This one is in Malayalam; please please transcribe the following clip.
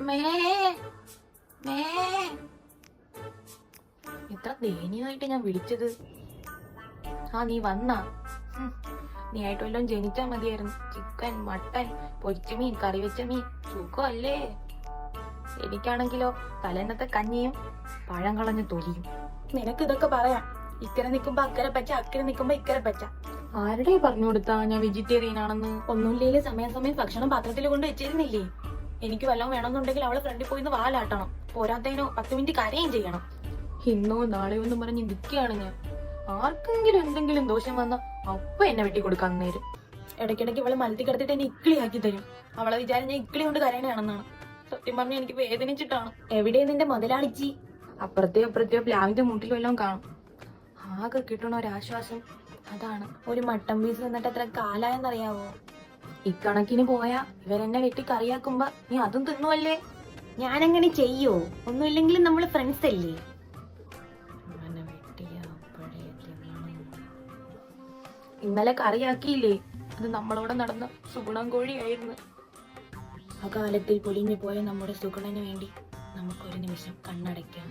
മേ മേ ഇത്ര ദയനീയമായിട്ട് ഞാൻ വിളിച്ചത്. ആ നീ വന്നാ? നീ ആയിട്ട് വല്ലതും ജനിച്ചാ മതിയായിരുന്നു. ചിക്കൻ, മട്ടൻ, പൊരിച്ച മീൻ, കറി വെച്ച മീൻ സുഖമല്ലേ? എനിക്കാണെങ്കിലോ തലേന്നത്തെ കഞ്ഞിയും പഴം കളഞ്ഞ തൊലിയും. നിനക്ക് ഇതൊക്കെ പറയാം. ഇക്കരെ നിക്കുമ്പോ അക്കരെ പച്ച, അക്കരെ നിക്കുമ്പോ ഇക്കരെ പച്ച. ആരുടെ പറഞ്ഞു കൊടുത്താ ഞാൻ വെജിറ്റേറിയൻ ആണെന്ന്? ഒന്നുമില്ലേ, സമയം ഭക്ഷണം പാത്രത്തിൽ കൊണ്ട് വെച്ചിരുന്നില്ലേ? എനിക്ക് വല്ലതും വേണമെന്നുണ്ടെങ്കിൽ അവളെ ഫ്രണ്ടിൽ പോയിന്ന് വാലാട്ടണം. പോരാത്തതിനോ 10 മിനിറ്റ് കരയും ചെയ്യണം. ഇന്നോ നാളെയോ ഒന്നും പറഞ്ഞ് നിൽക്കുകയാണ് ഞാൻ. ആർക്കെങ്കിലും എന്തെങ്കിലും ദോഷം വന്ന അപ്പൊ എന്നെ വെട്ടി കൊടുക്കാൻ നേരം. ഇടയ്ക്കിടയ്ക്ക് ഇവളെ മലത്തി കിടത്തിട്ട് എന്നെ ഇക്കിളിയാക്കി തരും. അവളെ വിചാരം ഞാൻ ഇക്കിളി കൊണ്ട് കരയണയാണെന്നാണ്. സത്യം പറഞ്ഞ എനിക്ക് വേദനിച്ചിട്ടാണ്. എവിടെ നിന്റെ മുതലാളിച്ചി? അപ്പുറത്തെയോ പ്ലാവിന്റെ മുട്ടിലും എല്ലാം കാണും. ആകെ കിട്ടണ ഒരാശ്വാസം അതാണ്. ഒരു മട്ടൻ പീസ് വന്നിട്ട് എത്ര കാലായെന്നറിയാവോ? ഇക്കണക്കിന് പോയാ ഇവരെന്നെ വെട്ടി കറിയാക്കുമ്പോ നീ അതും തിന്നുവല്ലേ? ഞാനങ്ങനെ ചെയ്യോ? ഒന്നുമില്ലെങ്കിലും നമ്മള് ഫ്രണ്ട്സ് അല്ലേ? ഇന്നലെ കറിയാക്കിയില്ലേ? അത് നമ്മളോട് നടന്ന സുഗുണം കോഴിയായിരുന്നു. അകാലത്തിൽ പൊലിഞ്ഞു പോയ നമ്മുടെ സുഗുണന് വേണ്ടി നമുക്കൊരു നിമിഷം കണ്ണടയ്ക്കാം.